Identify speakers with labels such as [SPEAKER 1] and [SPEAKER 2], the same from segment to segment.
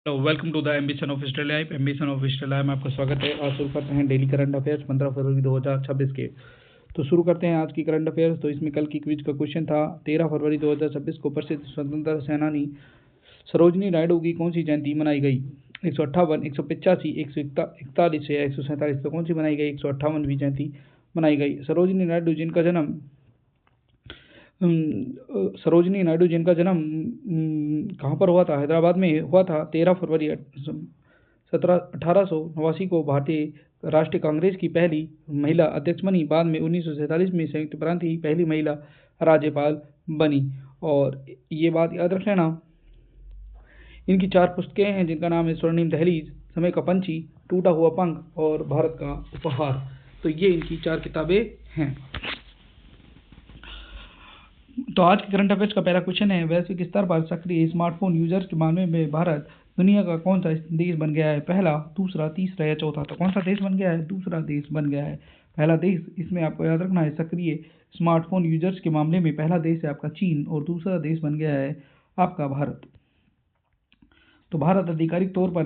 [SPEAKER 1] Welcome to the ambition of history life. Ambition of history life में आपका स्वागत है। आज शुरू करते हैं डेली करंट अफेयर्स 15 फरवरी 2026 के। तो शुरू करते हैं आज की करंट अफेयर्स। तो इसमें कल की क्विज का क्वेश्चन था 13 फरवरी 2026 को प्रसिद्ध स्वतंत्रता सेनानी सरोजिनी नायडू की कौन सी जयंती मनाई गई? 158, 185, 141 या 147 तो कौन सी मनाई गई? 158वीं जयंती मनाई गई। सरोजिनी नायडू जिनका जन्म कहाँ पर हुआ था? हैदराबाद में हुआ था। 13 फरवरी 1889 को भारतीय राष्ट्रीय कांग्रेस की पहली महिला अध्यक्ष बनी। बाद में 1947 में संयुक्त प्रांत की पहली महिला राज्यपाल बनी। और ये बात याद रख लेना, इनकी 4 पुस्तकें हैं जिनका नाम है स्वर्णिम दहलीज, समय का पंछी, टूटा हुआ पंख और भारत का उपहार। तो ये इनकी 4 किताबें हैं। तो आज के करंट अफेयर्स का पहला क्वेश्चन है, वैश्विक स्तर पर सक्रिय स्मार्टफोन यूजर्स के मामले में भारत दुनिया का कौन सा देश बन गया है? पहला, दूसरा, तीसरा या चौथा? तो कौन सा देश बन गया है? दूसरा देश बन गया है। पहला देश, इसमें आपको याद रखना है, सक्रिय स्मार्टफोन यूजर्स के मामले में पहला देश है आपका चीन और दूसरा देश बन गया है आपका भारत। तो भारत आधिकारिक तौर पर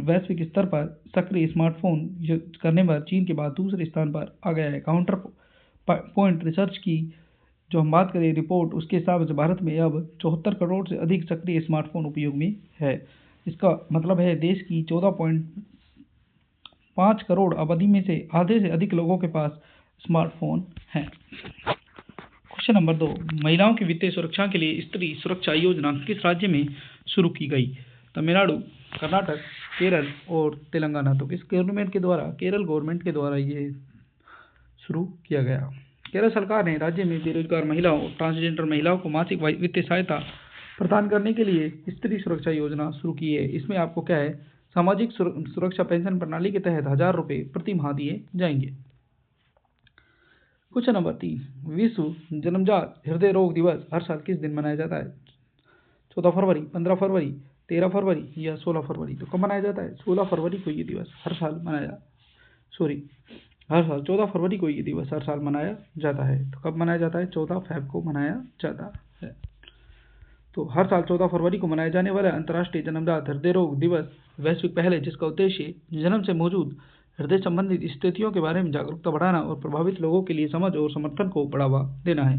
[SPEAKER 1] वैश्विक स्तर पर सक्रिय स्मार्टफोन करने पर चीन के बाद दूसरे स्थान पर आ गया है। काउंटर पॉइंट रिसर्च की जो हम बात करें रिपोर्ट, उसके हिसाब से भारत में अब 74 करोड़ से अधिक सक्रिय स्मार्टफोन उपयोग में है। इसका मतलब है देश की 14.5 करोड़ आबादी में से आधे से अधिक लोगों के पास स्मार्टफोन है। क्वेश्चन नंबर 2, महिलाओं की वित्तीय सुरक्षा के लिए स्त्री सुरक्षा योजना किस राज्य में शुरू की गई? तमिलनाडु, कर्नाटक, केरल और तेलंगाना। तो किस गवर्नमेंट के द्वारा? केरल गवर्नमेंट के द्वारा ये शुरू किया गया। केरल सरकार ने राज्य में बेरोजगार महिलाओं और ट्रांसजेंडर महिलाओं को मासिक वित्तीय सहायता प्रदान करने के लिए स्त्री सुरक्षा योजना शुरू की है। इसमें आपको क्या है, सामाजिक सुरक्षा पेंशन प्रणाली के तहत 1000 रुपये प्रति माह दिए जाएंगे। क्वेश्चन नंबर 3, विश्व जन्मजात हृदय रोग दिवस हर साल किस दिन मनाया जाता है? 14 फरवरी, 15 फरवरी, 13 फरवरी या 16 फरवरी? तो कब मनाया जाता है? 16 फरवरी को ये दिवस हर साल 14 फरवरी को ये दिवस हर साल मनाया जाता है। तो कब मनाया जाता है? 14 फरवरी को मनाया जाता है। तो हर साल 14 फरवरी को मनाया जाने वाला अंतर्राष्ट्रीय जन्मजात हृदय रोग दिवस वैश्विक पहल है, जिसका उद्देश्य जन्म से मौजूद हृदय संबंधित स्थितियों के बारे में जागरूकता बढ़ाना और प्रभावित लोगों के लिए समझ और समर्थन को बढ़ावा देना है।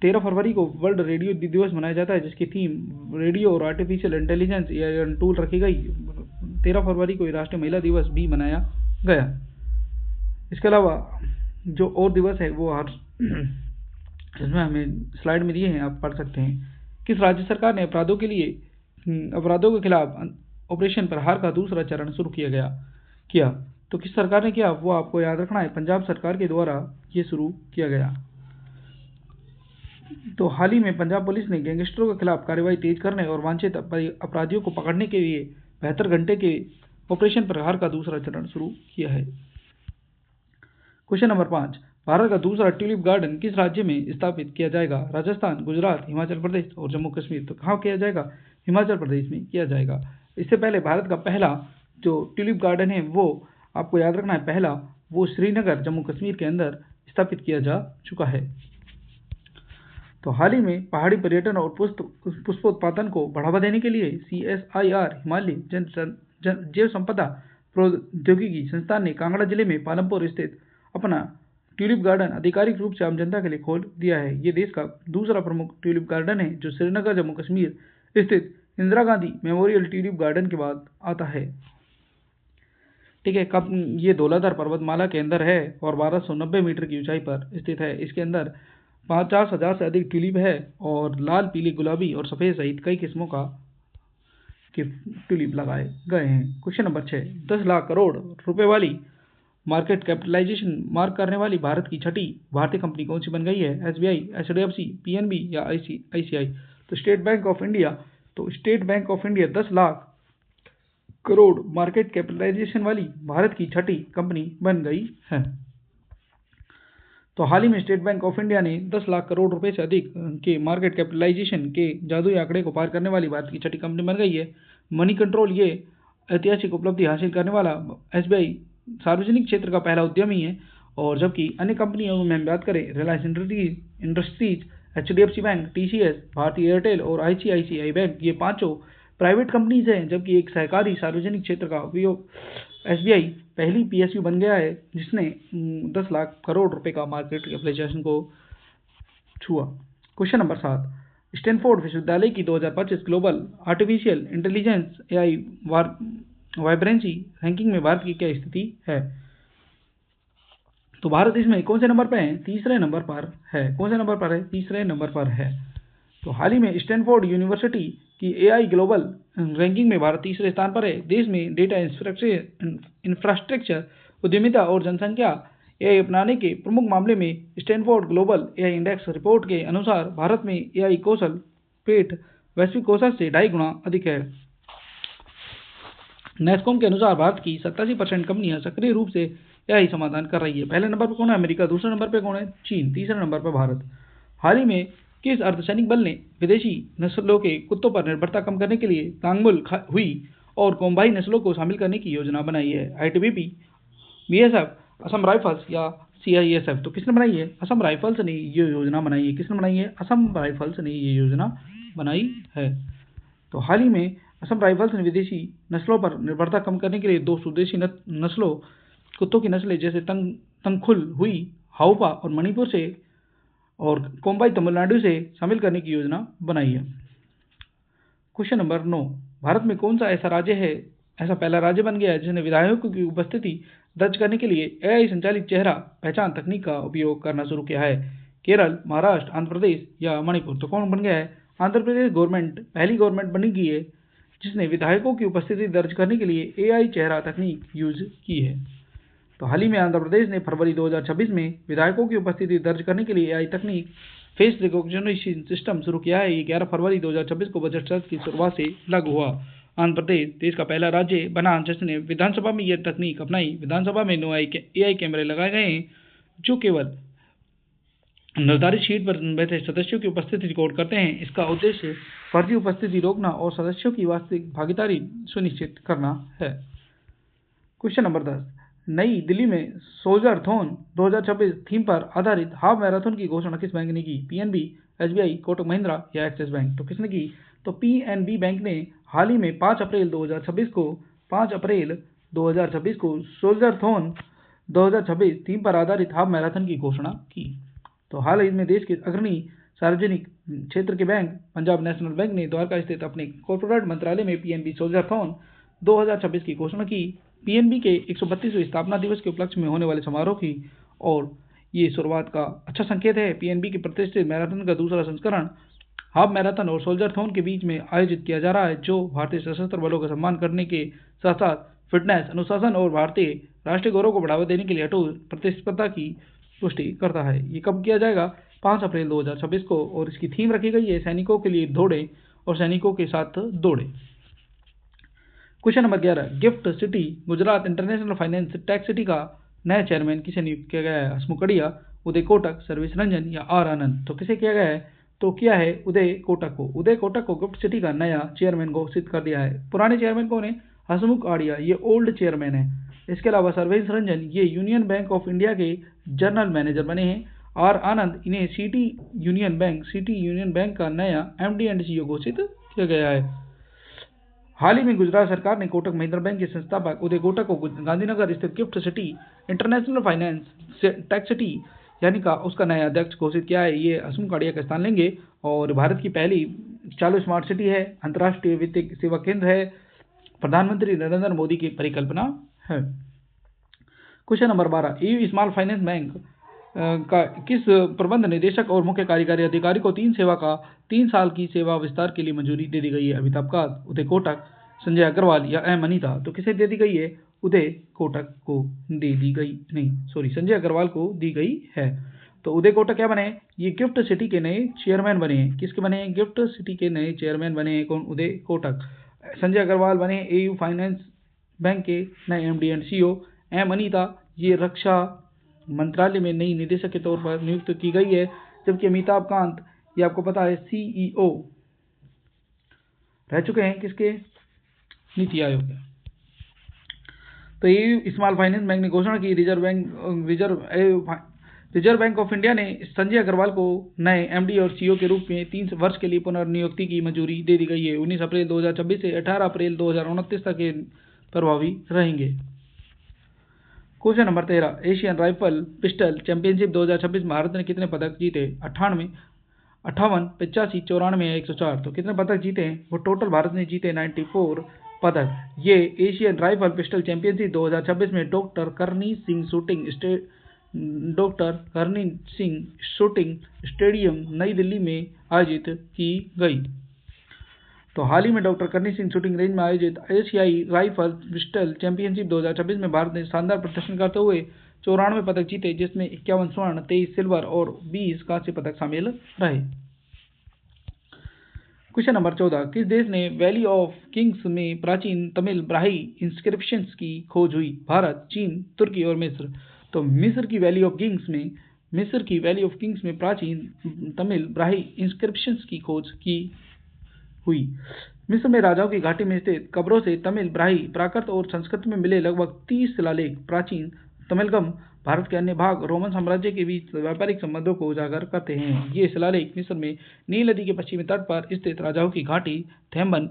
[SPEAKER 1] 13 फरवरी को वर्ल्ड रेडियो दिवस मनाया जाता है, जिसकी थीम रेडियो और आर्टिफिशियल इंटेलिजेंस या टूल रखी गई। 13 फरवरी को राष्ट्रीय महिला दिवस भी मनाया गया। इसके अलावा जो और दिवस है वो इसमें हमें स्लाइड में दिए हैं, आप पढ़ सकते हैं। किस राज्य सरकार ने अपराधों के खिलाफ ऑपरेशन प्रहार का दूसरा चरण शुरू किया? तो किस सरकार ने किया वो आपको याद रखना है। पंजाब सरकार के द्वारा ये शुरू किया गया। तो हाल ही में पंजाब पुलिस ने गैंगस्टरों के खिलाफ कार्रवाई तेज करने और वांछित अपराधियों को पकड़ने के लिए 72 घंटे के ऑपरेशन प्रहार का दूसरा चरण शुरू किया है। क्वेश्चन नंबर 5, भारत का दूसरा ट्यूलिप गार्डन किस राज्य में स्थापित किया जाएगा? राजस्थान, गुजरात, हिमाचल प्रदेश और जम्मू कश्मीर। तो कहाँ किया जाएगा? हिमाचल प्रदेश में किया जाएगा। इससे पहले भारत का पहला जो ट्यूलिप गार्डन है वो आपको याद रखना है, पहला वो श्रीनगर जम्मू कश्मीर के अंदर स्थापित किया जा चुका है। तो हाल ही में पहाड़ी पर्यटन और पुष्पोत्पादन को बढ़ावा देने के लिए CSIR हिमालय जैव संपदा प्रौद्योगिकी संस्थान ने कांगड़ा जिले में पालमपुर स्थित अपना ट्यूलिप गार्डन आधिकारिक रूप से आम जनता के लिए खोल दिया है। ये देश का दूसरा प्रमुख ट्यूलिप गार्डन है जो श्रीनगर जम्मू कश्मीर स्थित Indira Gandhi memorial tulip garden के बाद आता है। ठीक है, कब ये धौलाधार पर्वतमाला के अंदर है और 1290 मीटर की ऊंचाई पर स्थित है। इसके अंदर 50,000 से अधिक ट्यूलिप है और लाल, पीली, गुलाबी और सफेद सहित कई किस्मों का ट्यूलिप लगाए गए हैं। क्वेश्चन नंबर 6, 10 लाख करोड़ रुपए वाली मार्केट कैपिटलाइजेशन मार्क करने वाली भारत की छठी भारतीय कंपनी कौन सी बन गई है? SBI, HDFC, PNB या ICICI? तो State Bank of India 10 lakh crore market capitalization वाली भारत की छठी कंपनी बन गई है। तो हाल ही में स्टेट बैंक ऑफ इंडिया ने 10 लाख करोड़ रुपए से अधिक के मार्केट कैपिटलाइजेशन के जादुई आंकड़े को पार करने वाली भारत की छठी कंपनी बन गई है। मनी कंट्रोल ये ऐतिहासिक उपलब्धि हासिल करने वाला SBI सार्वजनिक क्षेत्र का पहला उद्यमी है। और जबकि अन्य कंपनियों में हम बात करें, Reliance industries, HDFC bank, TCS, भारतीय एयरटेल और ICICI बैंक, ये पांचों प्राइवेट कंपनीज हैं, जबकि एक सहकारी सार्वजनिक क्षेत्र का उपयोग SBI पहली PSU बन गया है जिसने 10 लाख करोड़ रुपए का मार्केट कैपिटलाइजेशन को छुआ। क्वेश्चन नंबर 7, स्टैनफोर्ड विश्वविद्यालय की 2025 global artificial intelligence AI vibrancy ranking में भारत की क्या स्थिति है? तो भारत इसमें कौन से नंबर पर है? तीसरे नंबर पर है। कौन से नंबर पर है? तीसरे नंबर पर है। तो हाल ही में स्टैनफोर्ड यूनिवर्सिटी की AI ग्लोबल रैंकिंग में भारत तीसरे स्थान पर है। देश में डेटा इंफ्रास्ट्रक्चर, उद्यमिता और जनसंख्या AI अपनाने के प्रमुख मामले में Stanford global AI index report के अनुसार भारत में AI कौशल पेट वैश्विक औसत से 2.5 गुना अधिक है। नेस्कॉम के अनुसार भारत की 87% कंपनियां सक्रिय रूप से AI समाधान कर रही है। पहले नंबर पर कौन है? अमेरिका। दूसरे नंबर पर कौन है? चीन। तीसरे नंबर पर भारत। हाल ही में किस अर्धसैनिक बल ने विदेशी नस्लों के कुत्तों पर निर्भरता कम करने के लिए तांगमुल, हुई और कोम्बाई नस्लों को शामिल करने की योजना बनाई है? ITBP, BSF, असम राइफल्स या CISF? तो किसने बनाई है? असम राइफल्स ने ये योजना बनाई है। किसने बनाई है? असम राइफल्स ने ये योजना बनाई है। तो हाल ही में असम राइफल्स ने विदेशी नस्लों पर निर्भरता कम करने के लिए 2 स्वदेशी नस्लों कुत्तों की नस्लें जैसे तंगखुल, हुई, हाउपा और मणिपुर से और कोम्बाई तमिलनाडु से शामिल करने की योजना बनाई है। क्वेश्चन नंबर 9, भारत में कौन सा ऐसा पहला राज्य बन गया है जिसने विधायकों की उपस्थिति दर्ज करने के लिए AI संचालित चेहरा पहचान तकनीक का उपयोग करना शुरू किया है? केरल, महाराष्ट्र, आंध्र प्रदेश या मणिपुर? तो कौन बन गया है? आंध्र प्रदेश गवर्नमेंट पहली गवर्नमेंट बनी गई है जिसने विधायकों की उपस्थिति दर्ज करने के लिए AI चेहरा तकनीक यूज की है। तो हाल ही में आंध्र प्रदेश ने फरवरी 2026 में विधायकों की उपस्थिति दर्ज करने के लिए AI तकनीक फेस रिकॉग्निशन सिस्टम शुरू किया है। ये 11 फरवरी 2026 को बजट सत्र की शुरुआत से लागू हुआ। आंध्र प्रदेश देश का पहला राज्य बना जिसने विधानसभा में यह तकनीक अपनाई। विधानसभा में 9 AI कैमरे लगाए गए हैं जो केवल निर्धारित शीट पर बैठे सदस्यों की उपस्थिति रिकॉर्ड करते हैं। इसका उद्देश्य फर्जी उपस्थिति रोकना और सदस्यों की वास्तविक भागीदारी सुनिश्चित करना है। क्वेश्चन नंबर 10, नई दिल्ली में सोल्जरथॉन 2026 थीम पर आधारित हाफ मैराथन की घोषणा किस बैंक ने की? PNB, SBI, कोटक महिंद्रा या एक्सिस बैंक? तो किसने की? तो PNB बैंक ने हाल ही में 5 अप्रैल 2026 को सोल्जरथॉन 2026 थीम पर आधारित हाफ मैराथन की घोषणा की। तो हाल ही में देश के अग्रणी सार्वजनिक क्षेत्र के बैंक पंजाब नेशनल बैंक ने द्वारका स्थित अपने कॉर्पोरेट मंत्रालय में PNB सोल्जरथॉन 2026 की घोषणा की। PNB के 132वें स्थापना दिवस के उपलक्ष्य में होने वाले समारोह की और ये शुरुआत का अच्छा संकेत है। PNB के प्रतिष्ठित मैराथन का दूसरा संस्करण हाफ मैराथन और सोल्जरथॉन के बीच में आयोजित किया जा रहा है, जो भारतीय सशस्त्र बलों का सम्मान करने के साथ साथ फिटनेस, अनुशासन और भारतीय राष्ट्रीय गौरव को बढ़ावा देने के लिए अटूट प्रतिस्पर्धा की पुष्टि करता है। ये कब किया जाएगा? 5 अप्रैल 2026 को, और इसकी थीम रखी गई है सैनिकों के लिए दौड़े और सैनिकों के साथ दौड़े। Question number 11, gift city Gujarat international finance tech city का नया चेयरमैन किसे नियुक्त किया गया है? हसमुख अढ़िया, उदय कोटक, सर्विस रंजन या R आनंद? तो किसे किया गया है? तो किया है उदय कोटक को। उदय कोटक को गिफ्ट सिटी का नया चेयरमैन घोषित कर दिया है। पुराने चेयरमैन कौन है? हसमुख अढ़िया, ये ओल्ड चेयरमैन है। इसके अलावा सर्विस रंजन ये यूनियन बैंक ऑफ इंडिया के जनरल मैनेजर बने हैं। R आनंद इन्हें सिटी यूनियन बैंक का नया MD एंड CEO घोषित किया गया है। हाल ही में गुजरात सरकार ने कोटक महिंद्रा बैंक के संस्थापक उदय कोटक को गांधीनगर स्थित gift city international finance tech city यानी का उसका नया अध्यक्ष घोषित किया है। ये हसमुख अढ़िया का स्थान लेंगे और भारत की पहली चालू स्मार्ट सिटी है, अंतर्राष्ट्रीय वित्तीय सेवा केंद्र है, प्रधानमंत्री नरेंद्र मोदी की परिकल्पना है। Question number 12, EU small finance bank का किस प्रबंध निदेशक और मुख्य कार्यकारी अधिकारी को 3 साल की सेवा विस्तार के लिए मंजूरी दे दी गई है? अमिताभ कांत, उदय कोटक, संजय अग्रवाल या M अनीता? तो किसे दे दी गई है? उदय कोटक को दे दी गई, नहीं सॉरी, संजय अग्रवाल को दी गई है। तो उदय कोटक क्या बने? ये गिफ्ट सिटी के नए चेयरमैन बने हैं। किसके बने हैं? गिफ्ट सिटी के नए चेयरमैन बने हैं। कौन? उदय कोटक। संजय अग्रवाल बने EU फाइनेंस बैंक के नए MD and CEO। M Anita ये रक्षा मंत्रालय में नई निदेशक के तौर पर नियुक्त की गई है, जबकि अमिताभ कांत ये आपको पता है CEO रह चुके हैं किसके? नीति आयोग के। तो EU स्मॉल फाइनेंस बैंक ने घोषणा की रिजर्व बैंक ऑफ इंडिया ने संजय अग्रवाल को नए एमडी और सीईओ के रूप में 3 वर्ष के लिए पुनर्नियुक्ति की मंजूरी दे दी गई है। 19 अप्रैल 2026 से 18 अप्रैल 2029 तक ये प्रभावी रहेंगे। Question number 13, Asian rifle pistol championship 2026 में भारत ने कितने पदक जीते? 58, 85, 94 या 104। तो कितने पदक जीते हैं? वो टोटल भारत ने जीते 94 पदक। ये एशियन राइफल पिस्टल चैंपियनशिप 2026 में डॉक्टर करनी सिंह शूटिंग स्टेडियम नई दिल्ली में आयोजित की गई। तो हाल ही में डॉक्टर करनी सिंह शूटिंग रेंज में आयोजित एशियाई राइफल पिस्टल चैंपियनशिप 2026 में भारत ने शानदार प्रदर्शन करते हुए 94 पदक जीते, जिसमें 51 स्वर्ण, 23 सिल्वर और 20 कांस्य पदक शामिल रहे। क्वेश्चन नंबर 14, किस देश ने वैली ऑफ किंग्स में प्राचीन तमिल ब्राही इंस्क्रिप्शंस की खोज हुई? भारत, चीन, तुर्की और मिस्र। तो मिस्र की वैली ऑफ किंग्स में प्राचीन तमिल ब्राही इंस्क्रिप्शंस की खोज की हुई। मिस्र में राजाओं की घाटी में स्थित कब्रों से तमिल, ब्राही, प्राकृत और संस्कृत में मिले लगभग 30 शिलालेख प्राचीन तमिलगम भारत के अन्य भाग रोमन साम्राज्य के बीच व्यापारिक संबंधों को उजागर करते हैं। ये शिलालेख मिस्र में नील नदी के पश्चिमी तट पर स्थित राजाओं की घाटी थेम्बन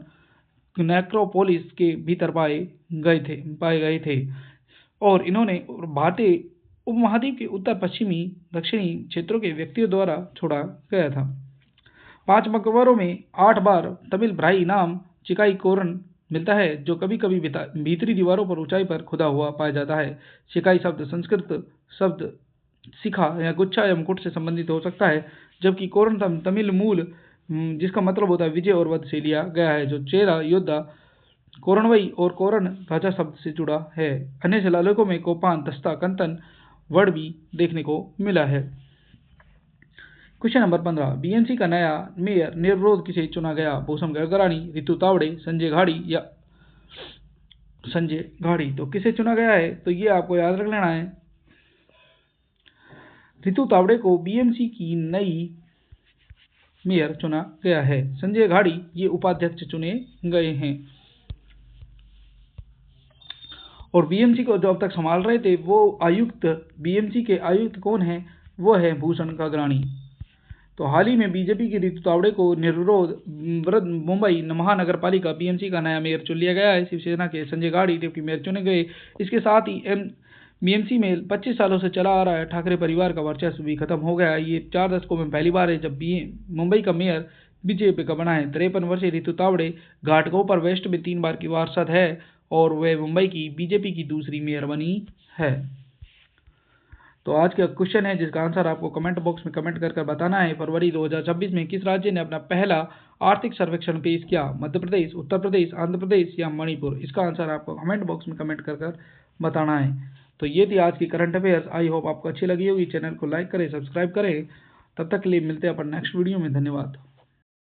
[SPEAKER 1] नेक्रोपोलिस के भीतर पाए गए थे और इन्होंने भारतीय उपमहाद्वीप के उत्तर पश्चिमी दक्षिणी क्षेत्रों के व्यक्तियों द्वारा छोड़ा गया था। 5 मकबरों में 8 बार तमिल ब्राही नाम चिकाई कोरन मिलता है, जो कभी कभी भीतरी दीवारों पर ऊंचाई पर खुदा हुआ पाया जाता है। चिकाई शब्द संस्कृत शब्द शिखा या गुच्छा या मुकुट से संबंधित हो सकता है, जबकि कोरन तमिल मूल जिसका मतलब होता है विजय और वध से लिया गया है, जो चेरा योद्धा कोरणवई और कोरन राजा शब्द से जुड़ा है। अन्य शिलालेखों में कोपान, दस्ता, कंतन वर्ड भी देखने को मिला है। क्वेश्चन नंबर 15, बीएमसी का नया मेयर निर्विरोध किसे चुना गया? भूषण गगरानी, रितु तावड़े, संजय घाड़ी। तो किसे चुना गया है? तो ये आपको याद रख लेना है। रितु तावड़े को बीएमसी की नई मेयर चुना गया है। संजय घाड़ी ये उपाध्यक्ष चुने गए हैं। और बीएमसी को जो अब तक संभाल रहे थे वो बीएमसी के आयुक्त कौन है? वो है भूषण गगरानी। तो हाल ही में बीजेपी की रितु तावड़े को निर्विरोध मुंबई महानगर पालिका बीएमसी का नया मेयर चुन लिया गया है। शिवसेना के संजय घाड़ी डिप्टी मेयर चुने गए। इसके साथ ही बीएमसी में 25 सालों से चला आ रहा है ठाकरे परिवार का वर्चस्व भी खत्म हो गया है। ये 4 दशकों में पहली बार है जब मुंबई का मेयर बीजेपी का बना है। 53 वर्षीय रितु तावड़े घाटकोपर वेस्ट में 3 बार की पार्षद है और वह मुंबई की बीजेपी की दूसरी मेयर बनी है। तो आज का क्वेश्चन है जिसका आंसर आपको कमेंट बॉक्स में कमेंट कर बताना है। फरवरी 2026 में किस राज्य ने अपना पहला आर्थिक सर्वेक्षण पेश किया? मध्य प्रदेश, उत्तर प्रदेश, आंध्र प्रदेश या मणिपुर? इसका आंसर आपको कमेंट बॉक्स में कमेंट कर बताना है। तो ये थी आज की करंट अफेयर्स। आई होप आपको अच्छी लगी होगी। चैनल को लाइक करें, सब्सक्राइब करें। तब तक के लिए मिलते हैं अपन नेक्स्ट वीडियो में। धन्यवाद।